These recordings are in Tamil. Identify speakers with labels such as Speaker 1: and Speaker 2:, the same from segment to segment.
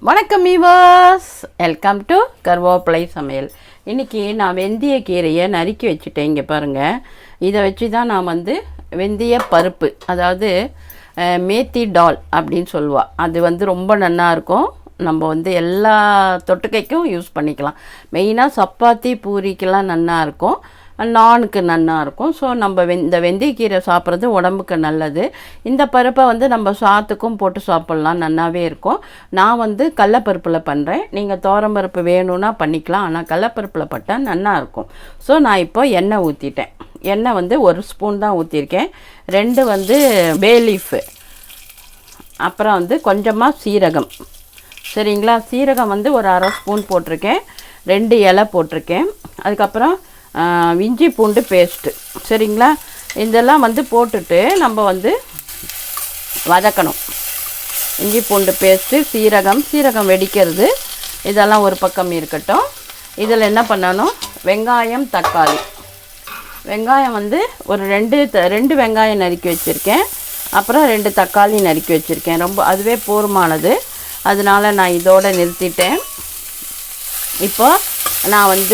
Speaker 1: வணக்கம் வீவர்ஸ், வெல்கம் டு Karuveppilaisamayal. இன்றைக்கி நான் வெந்தய கீரையை நறுக்கி வச்சுட்டேன். இங்கே பாருங்கள், இதை வச்சு தான் நான் வெந்தய பருப்பு, அதாவது மேத்தி டால் அப்படின்னு சொல்லுவாள். அது ரொம்ப நல்லாயிருக்கும். நம்ம எல்லா தொட்டுக்கைக்கும் யூஸ் பண்ணிக்கலாம். மெயினாக சப்பாத்தி பூரிக்கெல்லாம் நல்லாயிருக்கும், நானுக்கு நல்லா இருக்கும். ஸோ நம்ம இந்த வெந்தயக்கீரை சாப்பிட்றது உடம்புக்கு நல்லது. இந்த பருப்பை நம்ம சாத்துக்கும் போட்டு சாப்பிட்லாம், நல்லாவே இருக்கும். நான் கடலப்பருப்பில் பண்ணுறேன். நீங்கள் துவரம்பருப்பு வேணும்னா பண்ணிக்கலாம், ஆனால் கடலப்பருப்பில் பட்டால் நல்லாயிருக்கும். ஸோ நான் இப்போ எண்ணெய் ஊற்றிட்டேன். எண்ணெய் 1 ஸ்பூன் தான் ஊற்றிருக்கேன். 2 பே லீஃபு, அப்புறம் கொஞ்சமாக சீரகம். சரிங்களா? சீரகம் ஒரு அரை ஸ்பூன் போட்டிருக்கேன். 2 இலை போட்டிருக்கேன். அதுக்கப்புறம் இஞ்சி பூண்டு பேஸ்ட்டு. சரிங்களா? இதெல்லாம் போட்டுட்டு நம்ம வதக்கணும். இஞ்சி பூண்டு பேஸ்ட்டு, சீரகம் வெடிக்கிறது, இதெல்லாம் ஒரு பக்கம் இருக்கட்டும். இதில் என்ன பண்ணணும், வெங்காயம் தக்காளி. வெங்காயம் ஒரு ரெண்டு வெங்காயம் நறுக்கி வச்சுருக்கேன். அப்புறம் 2 தக்காளி நறுக்கி வச்சுருக்கேன். அதுவே போதுமானது. அதனால் நான் இதோடு நிறுத்திட்டேன். இப்போ நான்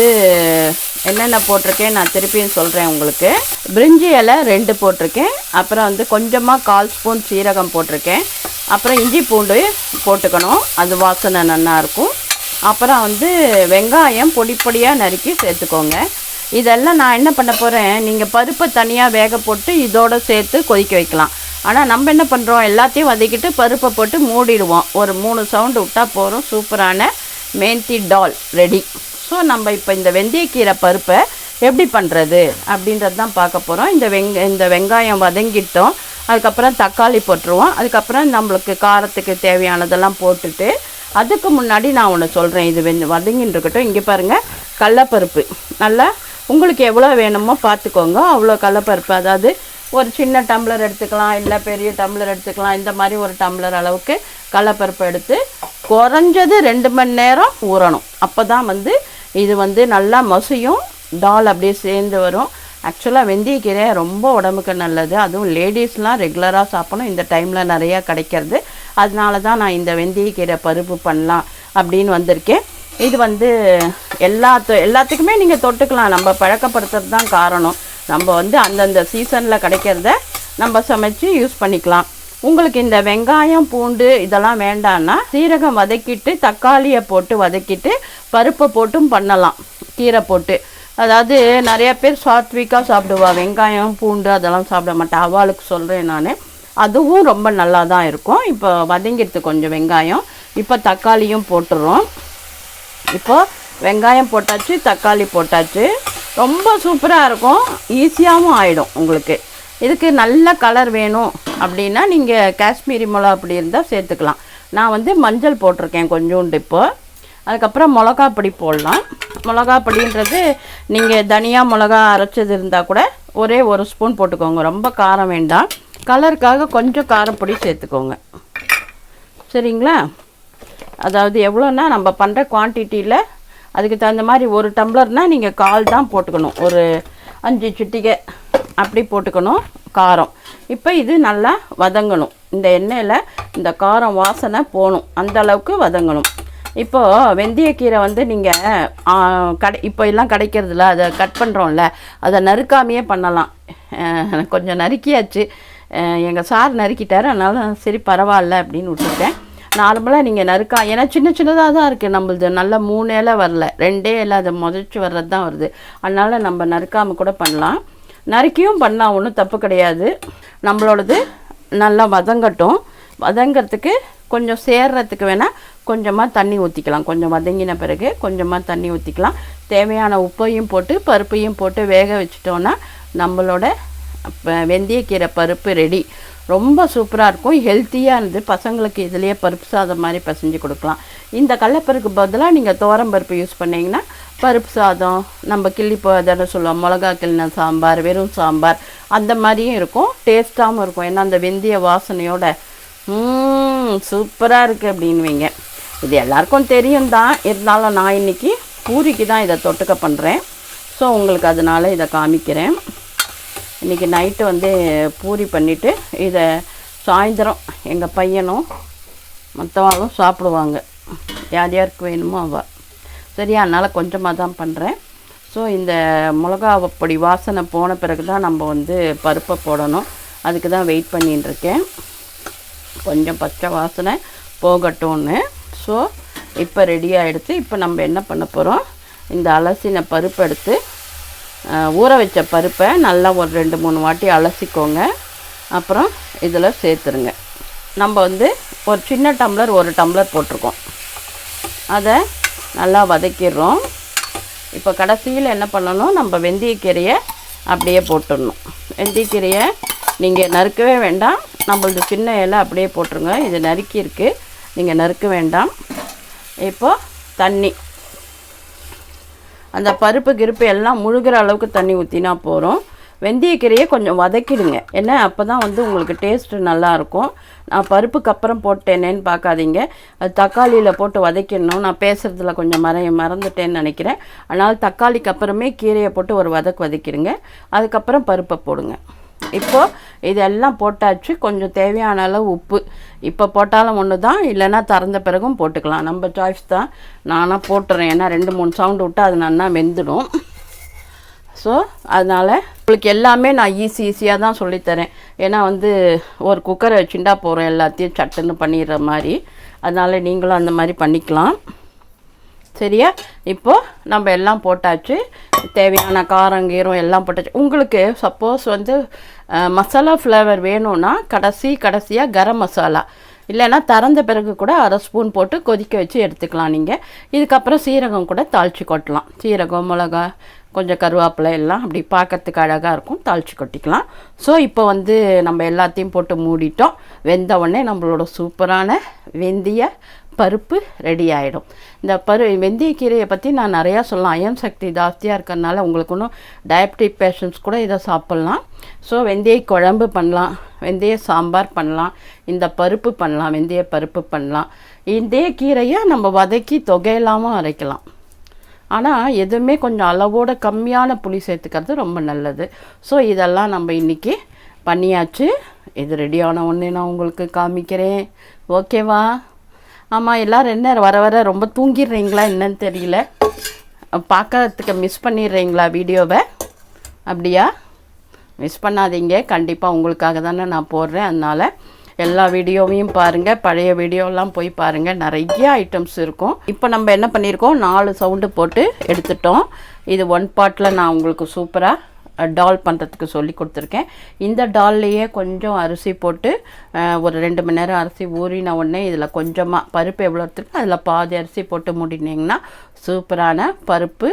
Speaker 1: என்னென்ன போட்டிருக்கேன் நான் திருப்பியும் சொல்கிறேன் உங்களுக்கு. பிரிஞ்சி இலை 2 போட்டிருக்கேன். அப்புறம் கொஞ்சமாக 1/4 ஸ்பூன் சீரகம் போட்டிருக்கேன். அப்புறம் இஞ்சி பூண்டு போட்டுக்கணும், அது வாசனை நல்லாயிருக்கும். அப்புறம் வெங்காயம் பொடியாக நறுக்கி சேர்த்துக்கோங்க. இதெல்லாம் நான் என்ன பண்ண போகிறேன், நீங்கள் பருப்பை தனியாக வேக போட்டு இதோடு சேர்த்து கொதிக்க வைக்கலாம். ஆனால் நம்ம என்ன பண்ணுறோம், எல்லாத்தையும் வதக்கிட்டு பருப்பை போட்டு மூடிடுவோம். ஒரு 3 சவுண்டு விட்டால் போகிறோம். சூப்பரான மேத்தி டால் ரெடி. ஸோ நம்ம இப்போ இந்த வெந்தயக்கீரை பருப்பை எப்படி பண்ணுறது அப்படின்றது தான் பார்க்க போகிறோம். இந்த வெங்காயம் வதங்கிட்டோம். அதுக்கப்புறம் தக்காளி போட்டுருவோம். அதுக்கப்புறம் நம்மளுக்கு காரத்துக்கு தேவையானதெல்லாம் போட்டுட்டு, அதுக்கு முன்னாடி நான் ஒன்று சொல்கிறேன். இது வதங்கின்னு இருக்கட்டும். இங்கே பாருங்கள், கடலப்பருப்பு நல்லா உங்களுக்கு எவ்வளோ வேணுமோ பார்த்துக்கோங்க. அவ்வளோ கடலப்பருப்பு, அதாவது ஒரு சின்ன டம்ளர் எடுத்துக்கலாம், இல்லை பெரிய டம்ளர் எடுத்துக்கலாம். இந்த மாதிரி ஒரு டம்ளர் அளவுக்கு கடலப்பருப்பு எடுத்து குறைஞ்சது 2 மணி நேரம் ஊறணும். அப்போ தான் இது நல்லா மசியும், டால் அப்படியே சேர்ந்து வரும். ஆக்சுவலாக வெந்தயக்கீரை ரொம்ப உடம்புக்கு நல்லது. அதுவும் லேடிஸ்லாம் ரெகுலராக சாப்பிடணும். இந்த டைமில் நிறையா கிடைக்கிறது. அதனால தான் நான் இந்த வெந்தயக்கீரை பருப்பு பண்ணலாம் அப்படின்னு வந்திருக்கேன். இது எல்லாத்துக்குமே நீங்கள் தொட்டுக்கலாம். நம்ம பழக்கப்படுத்துறது தான் காரணம். நம்ம அந்தந்த சீசனில் கிடைக்கிறத நம்ம சமைச்சு யூஸ் பண்ணிக்கலாம். உங்களுக்கு இந்த வெங்காயம் பூண்டு இதெல்லாம் வேண்டான்னா சீரகம் வதக்கிட்டு தக்காளியை போட்டு வதக்கிட்டு பருப்பை போட்டும் பண்ணலாம், கீரை போட்டு. அதாவது நிறைய பேர் சாத்விக்காக சாப்பிடுவா, வெங்காயம் பூண்டு அதெல்லாம் சாப்பிட மாட்டேன். அவளுக்கு சொல்கிறேன் நான். அதுவும் ரொம்ப நல்லா தான் இருக்கும். இப்போ வதங்கிடுது கொஞ்சம் வெங்காயம். இப்போ தக்காளியும் போட்டுடுறோம். இப்போ வெங்காயம் போட்டாச்சு, தக்காளி போட்டாச்சு. ரொம்ப சூப்பராக இருக்கும், ஈஸியாகவும் ஆகிடும் உங்களுக்கு. இதுக்கு நல்ல கலர் வேணும் அப்படின்னா நீங்கள் காஷ்மீரி மிளகா அப்படி இருந்தால் சேர்த்துக்கலாம். நான் மஞ்சள் போட்டிருக்கேன் கொஞ்சோண்டு. இப்போ அதுக்கப்புறம் மிளகா பொடி போடலாம். மிளகா பொடின்றது நீங்கள் தனியாக மிளகா அரைச்சது இருந்தால் கூட ஒரே 1 ஸ்பூன் போட்டுக்கோங்க. ரொம்ப காரம் வேண்டாம். கலருக்காக கொஞ்சம் காரப்பொடி சேர்த்துக்கோங்க. சரிங்களா? அதாவது எவ்வளோன்னா நம்ம பண்ணுற குவான்டிட்டியில் அதுக்கு தகுந்த மாதிரி 1 டம்ளர்னால் நீங்கள் 1/4 தான் போட்டுக்கணும். ஒரு 5 சிட்டிகை அப்படி போட்டுக்கணும் காரம். இப்போ இது நல்லா வதங்கணும். இந்த எண்ணெயில் இந்த காரம் வாசனை போகணும், அந்த அளவுக்கு வதங்கணும். இப்போது வெந்தயக்கீரை நீங்கள் இப்போ எல்லாம் கிடைக்கிறதில்ல, அதை கட் பண்ணுறோம்ல, அதை நறுக்காமையே பண்ணலாம். கொஞ்சம் நறுக்கியாச்சு, எங்கள் சார் நறுக்கிட்டார். அதனால சரி பரவாயில்ல அப்படின்னு விட்டுட்டேன். நார்மலாக நீங்கள் ஏன்னா சின்ன சின்னதாக தான் இருக்குது நம்மளது. நல்லா 3 இலை வரல, 2 இலை அதை முதச்சி வர்றது தான் வருது. அதனால் நம்ம நறுக்காமல் கூட பண்ணலாம், நறுக்கியும் பண்ணலாம், ஒன்றும் தப்பு கிடையாது. நம்மளோடது நல்லா வதங்கட்டும். வதங்கிறதுக்கு கொஞ்சம் சேர்றதுக்கு வேணால் கொஞ்சமாக தண்ணி ஊற்றிக்கலாம். கொஞ்சம் வதங்கின பிறகு கொஞ்சமாக தண்ணி ஊற்றிக்கலாம். தேவையான உப்பையும் போட்டு பருப்பையும் போட்டு வேக வச்சிட்டோன்னா நம்மளோட வெந்தயக்கீரை பருப்பு ரெடி. ரொம்ப சூப்பராக இருக்கும், ஹெல்த்தியாக இருந்து பசங்களுக்கு இதிலேயே பருப்பு சாதம் மாதிரி பசைஞ்சு கொடுக்கலாம். இந்த கடலப்பருப்பு பதிலாக நீங்கள் துவரம்பருப்பு யூஸ் பண்ணிங்கன்னா பருப்பு சாதம், நம்ம கிள்ளி அதோட சொல்லுவோம் மிளகா கிள்ளின சாம்பார், வெறும் சாம்பார், அந்த மாதிரியும் இருக்கும். டேஸ்ட்டாகவும் இருக்கும். ஏன்னா அந்த வெந்தய வாசனையோட சூப்பராக இருக்குது அப்படின்வீங்க. இது எல்லாருக்கும் தெரியும் தான், இருந்தாலும் நான் இன்றைக்கி பூரிக்கு தான் இதை தொட்டுக்க பண்ணுறேன். ஸோ உங்களுக்கு அதனால் இதை காமிக்கிறேன். இன்றைக்கி நைட்டு பூரி பண்ணிவிட்டு இதை சாயந்தரம் எங்கள் பையனும் மற்றவாளும் சாப்பிடுவாங்க. யார் யாருக்கு வேணுமோ அவள். சரியா, அதனால் கொஞ்சமாக தான் பண்ணுறேன். ஸோ இந்த மிளகா பொடி வாசனை போன பிறகு தான் நம்ம வந்து பருப்பை போடணும். அதுக்கு தான் வெயிட் பண்ணிட்டுருக்கேன். கொஞ்சம் பச்சை வாசனை போகட்டும்னு. ஸோ இப்போ ரெடி ஆகிடுச்சு. இப்போ நம்ம என்ன பண்ண போகிறோம், இந்த அலசின பருப்பு எடுத்து ஊற வச்ச பருப்பை நல்லா ஒரு 2-3 வாட்டி அலசிக்கோங்க. அப்புறம் இதில் சேர்த்துருங்க. நம்ம வந்து ஒரு சின்ன டம்ளர் 1 டம்ளர் போட்டிருக்கோம். அதை நல்லா வதக்கிடுறோம். இப்போ கடைசியில் என்ன பண்ணணும், நம்ம வெந்தயக்கீரையை அப்படியே போட்டுடணும். வெந்தயக்கீரையை நீங்கள் நறுக்கவே வேண்டாம், நம்மளது சின்ன இலை அப்படியே போட்டுருங்க. இது நறுக்கி இருக்குது, நீங்கள் நறுக்க வேண்டாம். இப்போது தண்ணி, அந்த பருப்பு கிருப்பு எல்லாம் முழுகிற அளவுக்கு தண்ணி ஊற்றினா போகிறோம். வெந்தயக்கீரையை கொஞ்சம் வதக்கிடுங்க. ஏன்னா அப்போ தான் வந்து உங்களுக்கு டேஸ்ட்டு நல்லாயிருக்கும். நான் பருப்புக்கு அப்புறம் போட்டேனேன்னு பார்க்காதீங்க, அது தக்காளியில் போட்டு வதக்கிடணும். நான் பேசுகிறதுல கொஞ்சம் மறந்துட்டேன்னு நினைக்கிறேன். அதனால் தக்காளிக்கு அப்புறமே கீரையை போட்டு ஒரு வதக்கிடுங்க. அதுக்கப்புறம் பருப்பை போடுங்க. இப்போது இதெல்லாம் போட்டாச்சு. கொஞ்சம் தேவையான அளவு உப்பு இப்போ போட்டாலும் ஒன்று தான், இல்லைன்னா திறந்த பிறகும் போட்டுக்கலாம், நம்ம சாய்ஸ் தான். நானாக போட்டுறேன், ஏன்னா 2-3 சவுண்டு விட்டு அது நல்லா வெந்துடும். ஸோ அதனால் உங்களுக்கு எல்லாமே நான் ஈஸியாக தான் சொல்லித்தரேன். ஏன்னா வந்து ஒரு குக்கரை வச்சுட்டா போகிறோம், எல்லாத்தையும் சட்டுன்னு பண்ணிடுற மாதிரி. அதனால் நீங்களும் அந்த மாதிரி பண்ணிக்கலாம். சரியா, இப்போது நம்ம எல்லாம் போட்டாச்சு. தேவையான காரம் கீரம் எல்லாம் போட்டாச்சு. உங்களுக்கு சப்போஸ் வந்து மசாலா ஃப்ளேவர் வேணும்னா கடைசியாக கரம் மசாலா, இல்லைன்னா திறந்த பிறகு கூட 1/2 ஸ்பூன் போட்டு கொதிக்க வச்சு எடுத்துக்கலாம் நீங்கள். இதுக்கப்புறம் சீரகம் கூட தாளித்து கொட்டலாம். சீரகம், மிளகா, கொஞ்சம் கருவேப்பிலை எல்லாம் அப்படி பார்க்கறதுக்கு அழகாக இருக்கும், தாளித்து கொட்டிக்கலாம். ஸோ இப்போ வந்து நம்ம எல்லாத்தையும் போட்டு மூடிட்டோம். வெந்த உடனே நம்மளோட சூப்பரான வெந்தய பருப்பு ரெடி ஆகிடும். இந்த வெந்தயக்கீரையை பற்றி நான் நிறையா சொல்லலாம். அயன் சக்தி ஜாஸ்தியாக இருக்கிறதுனால உங்களுக்கு இன்னும் டயபெட்டிக் பேஷண்ட்ஸ் கூட இதை சாப்பிட்லாம். ஸோ வெந்தய குழம்பு பண்ணலாம், வெந்தய சாம்பார் பண்ணலாம், இந்த பருப்பு பண்ணலாம், வெந்தய பருப்பு பண்ணலாம். இந்த கீரையை நம்ம வதக்கி தொகையில்லாமல் அரைக்கலாம். ஆனால் எதுவுமே கொஞ்சம் அளவோட கம்மியான புளி சேர்த்துக்கிறது ரொம்ப நல்லது. ஸோ இதெல்லாம் நம்ம இன்றைக்கி பண்ணியாச்சு. இது ரெடியான உடனே நான் உங்களுக்கு காமிக்கிறேன். ஓகேவா? ஆமாம், எல்லோரும் என்ன வர ரொம்ப தூங்கிடுறீங்களா என்னன்னு தெரியல, பார்க்கறதுக்கு மிஸ் பண்ணிடுறீங்களா வீடியோவை? அப்படியா? மிஸ் பண்ணாதீங்க, கண்டிப்பாக உங்களுக்காக தானே நான் போடுறேன். அதனால் எல்லா வீடியோவையும் பாருங்கள், பழைய வீடியோலாம் போய் பாருங்கள், நிறைய ஐட்டம்ஸ் இருக்கும். இப்போ நம்ம என்ன பண்ணியிருக்கோம், 4 சவுண்டு போட்டு எடுத்துட்டோம். இது 1 பார்ட்டில் நான் உங்களுக்கு சூப்பராக டால் பண்ணுறதுக்கு சொல்லி கொடுத்துருக்கேன். இந்த டால்லையே கொஞ்சம் அரிசி போட்டு ஒரு 2 மணி நேரம் அரிசி ஊறின உடனே இதில் கொஞ்சமாக பருப்பு எவ்வளோ எடுத்துருக்கு அதில் பாதி அரிசி போட்டு மூடினீங்கன்னா சூப்பரான பருப்பு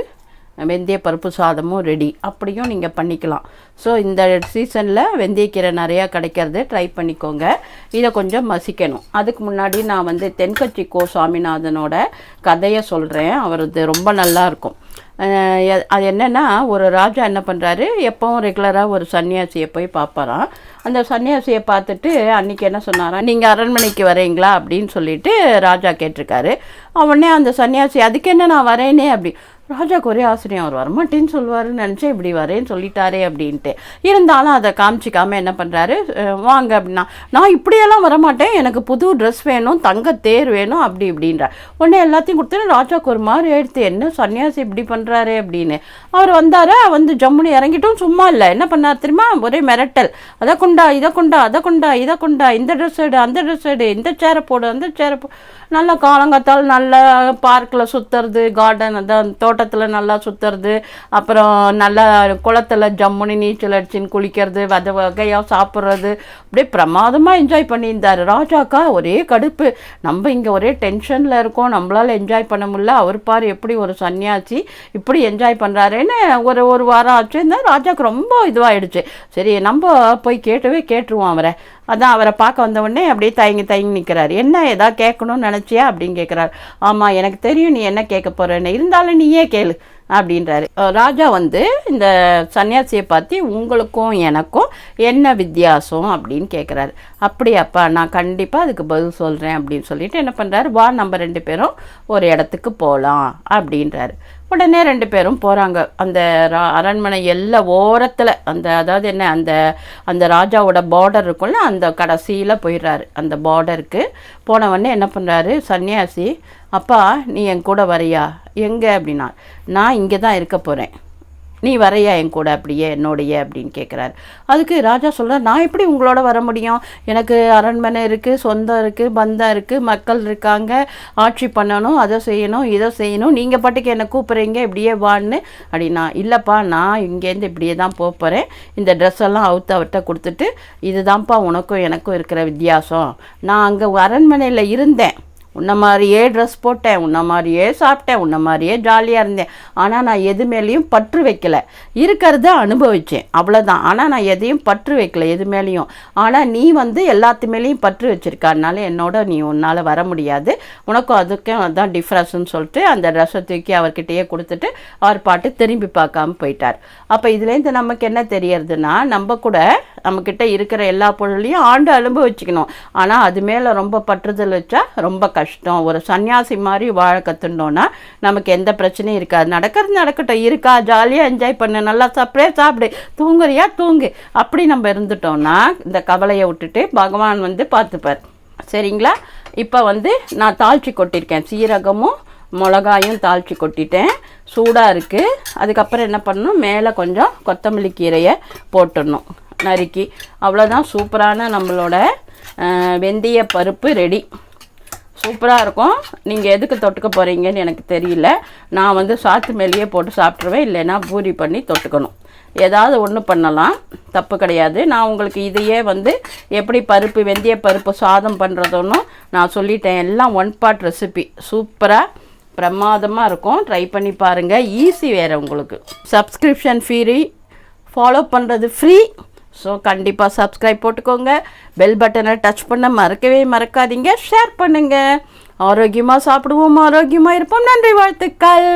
Speaker 1: வெந்தய பருப்பு சாதமும் ரெடி. அப்படியும் நீங்கள் பண்ணிக்கலாம். ஸோ இந்த சீசனில் வெந்தயக்கீரை நிறையா கிடைக்கிறது, ட்ரை பண்ணிக்கோங்க. இதை கொஞ்சம் மசிக்கணும். அதுக்கு முன்னாடி நான் வந்து தென்கட்சி கோ சாமிநாதனோட கதையை சொல்கிறேன். அவரது ரொம்ப நல்லாயிருக்கும். அது என்னென்னா, ஒரு ராஜா என்ன பண்ணுறாரு, எப்போவும் ரெகுலராக ஒரு சன்னியாசியை போய் பார்ப்பாராம். அந்த சன்னியாசியை பார்த்துட்டு அன்றைக்கி என்ன சொன்னாராம், நீங்கள் அரண்மனைக்கு வரீங்களா அப்படின்னு சொல்லிட்டு ராஜா கேட்டிருக்காரு. உடனே அந்த சன்னியாசி, அதுக்கு என்ன நான் வரேனே அப்படி. ராஜாவுக்கு ஒரே ஆசிரியம், அவர் வரமாட்டேன்னு சொல்லுவாருன்னு நினச்சேன், இப்படி வரேன்னு சொல்லிட்டாரே அப்படின்ட்டு. இருந்தாலும் அதை காமிச்சிக்காமல் என்ன பண்ணுறாரு, வாங்க அப்படின்னா, நான் இப்படியெல்லாம் வரமாட்டேன், எனக்கு புது ட்ரெஸ் வேணும், தங்க தேர் வேணும் அப்படி இப்படின்றார். உடனே எல்லாத்தையும் கொடுத்து ராஜாவுக்கு ஒரு மாதிரி எடுத்து, என்ன சன்னியாசி இப்படி பண்ணுறாரு அப்படின்னு. அவர் வந்தார், வந்து ஜம்முனி இறங்கிட்டும் சும்மா இல்லை, என்ன பண்ணார் தெரியுமா, ஒரே மிரட்டல். அதை கொண்டா, இதை கொண்டா, அதை கொண்டா, இதை கொண்டா, இந்த ட்ரெஸ் எடு, அந்த ட்ரெஸ் எடு, இந்த சேரை போடு, அந்த சேரை போ. நல்லா காலங்காத்தால் நல்லா பார்க்கில் சுற்றுறது, கார்டன் அதான் தோட்டத்தில் நல்லா சுற்றுறது, அப்புறம் நல்லா குளத்தில் ஜம்முனி நீச்சல் அடிச்சின்னு குளிக்கிறது, வகையாக சாப்பிட்றது, அப்படியே பிரமாதமாக என்ஜாய் பண்ணியிருந்தார். ராஜாக்கா ஒரே கடுப்பு, நம்ம இங்கே ஒரே டென்ஷனில் இருக்கோம், நம்மளால் என்ஜாய் பண்ண முடியல, அவர் பாரு எப்படி ஒரு சன்னியாசி இப்படி என்ஜாய் பண்ணுறாருன்னு ஒரு வாரம் ஆச்சு. இந்த ராஜாவுக்கு ரொம்ப இதுவாகிடுச்சு. சரி நம்ம போய் கேட்டுருவோம் அவரை. அதான் அவரை பார்க்க வந்தவுடனே அப்படியே தயங்கி நிற்கிறார். என்ன ஏதாவது கேட்கணும்னு நினச்சியா அப்படின்னு கேட்குறாரு. ஆமாம், எனக்கு தெரியும் நீ என்ன கேட்க போகிறேன்னு, இருந்தாலும் நீயே கேளு அப்படின்றாரு. ராஜா வந்து இந்த சன்னியாசியை பார்த்து, உங்களுக்கும் எனக்கும் என்ன வித்தியாசம் அப்படின்னு கேட்குறாரு. அப்படியாப்பா, நான் கண்டிப்பாக அதுக்கு பதில் சொல்கிறேன் அப்படின்னு சொல்லிட்டு என்ன பண்ணுறாரு, வா நம்ம 2 பேரும் ஒரு இடத்துக்கு போகலாம் அப்படின்றாரு. உடனே 2 பேரும் போகிறாங்க. அந்த அரண்மனை எல்லா ஓரத்தில், அந்த அதாவது என்ன அந்த ராஜாவோட பார்டர் இருக்கும்ல, அந்த அந்த கடைசியில் போயிடுறாரு அந்த பார்டருக்கு. போன உடனே என்ன பண்ணுறாரு சன்னியாசி, அப்பா நீ என் கூட வரையா? எங்கே அப்படின்னா, நான் இங்கே தான் இருக்க போகிறேன், நீ வரையா என் கூட அப்படியே என்னோடைய அப்படின்னு கேட்குறாரு. அதுக்கு ராஜா சொல்கிறார், நான் எப்படி உங்களோட வர முடியும்? எனக்கு அரண்மனை இருக்குது, சொந்தம் இருக்குது, பந்தம் இருக்குது, மக்கள் இருக்காங்க, ஆட்சி பண்ணணும், அதை செய்யணும், இதை செய்யணும், நீங்கள் பாட்டுக்கு என்னை கூப்பிட்றீங்க இப்படியே வான்னு அப்படின்னா, இல்லைப்பா நான் இங்கேருந்து இப்படியே தான் போகிறேன், இந்த ட்ரெஸ் எல்லாம் அவுத்து அவர்கிட்ட கொடுத்துட்டு, இதுதான்ப்பா உனக்கும் எனக்கும் இருக்கிற வித்தியாசம், நான் அங்கே அரண்மனையில் இருந்தேன், உன்ன மாதிரியே ட்ரெஸ் போட்டேன், உன்ன மாதிரியே சாப்பிட்டேன், உன்ன மாதிரியே ஜாலியாக இருந்தேன், ஆனால் நான் எது மேலேயும் பற்று வைக்கலை, இருக்கிறத அனுபவித்தேன் அவ்வளோதான், ஆனால் நான் எதையும் பற்று வைக்கல எது மேலேயும். ஆனால் நீ வந்து எல்லாத்து மேலேயும் பற்று வச்சுருக்க, அதனால என்னோட நீ உன்னால் வர முடியாது, உனக்கும் அதுக்கும் அதுதான் டிஃப்ரென்ஸ்ன்னு சொல்லிட்டு அந்த ட்ரெஸ்ஸை தூக்கி அவர்கிட்டயே கொடுத்துட்டு அவர் பாட்டு திரும்பி பார்க்காம போயிட்டார். அப்போ இதுலேருந்து நமக்கு என்ன தெரியறதுன்னா, நம்ம கூட நம்மக்கிட்ட இருக்கிற எல்லா பொருளையும் ஆண்டு அனுபவிச்சுக்கணும், ஆனால் அது மேலே ரொம்ப பற்றுதல் வச்சா ரொம்ப கஷ்டம். ஒரு சன்னியாசி மாதிரி வாழ கற்றுட்டோன்னா நமக்கு எந்த பிரச்சனையும் இருக்காது. நடக்கிறது நடக்கட்டும், இருக்கா ஜாலியாக என்ஜாய் பண்ணு, நல்லா சாப்பிடு, தூங்குறியா தூங்கு, அப்படி நம்ம இருந்துட்டோம்னா இந்த கவலையை விட்டுட்டு பகவான் வந்து பார்த்துப்பார். சரிங்களா? இப்போ வந்து நான் தாளிச்சு கொட்டியிருக்கேன், சீரகமும் மிளகாயும் தாளித்து கொட்டிட்டேன், சூடாக இருக்குது. அதுக்கப்புறம் என்ன பண்ணணும், மேலே கொஞ்சம் கொத்தமல்லி கீரையை போட்டுடணும் நறுக்கி. அவ்வளோதான், சூப்பரான நம்மளோட வெந்தய பருப்பு ரெடி. சூப்பராக இருக்கும். நீங்கள் எதுக்கு தொட்டுக்க போகிறீங்கன்னு எனக்கு தெரியல, நான் வந்து சாத்து மேலேயே போட்டு சாப்பிட்ருவேன், இல்லைன்னா பூரி பண்ணி தொட்டுக்கணும், ஏதாவது ஒன்று பண்ணலாம், தப்பு கிடையாது. நான் உங்களுக்கு இதையே வந்து எப்படி பருப்பு வெந்தய பருப்பு சாதம் பண்ணுறதுன்னு நான் சொல்லிட்டேன், எல்லாம் ஒன் பார்ட் ரெசிபி, சூப்பராக பிரமாதமாக இருக்கும், ட்ரை பண்ணி பாருங்கள். ஈஸி வேறு, உங்களுக்கு சப்ஸ்கிரிப்ஷன் ஃப்ரீ, ஃபாலோ பண்ணுறது ஃப்ரீ. ஸோ கண்டிப்பாக சப்ஸ்கிரைப் போட்டுக்கோங்க, பெல் பட்டனை டச் பண்ண மறக்காதீங்க, ஷேர் பண்ணுங்கள். ஆரோக்கியமாக சாப்பிடுவோம், ஆரோக்கியமாக இருப்போம். நன்றி, வாழ்த்துக்கள்.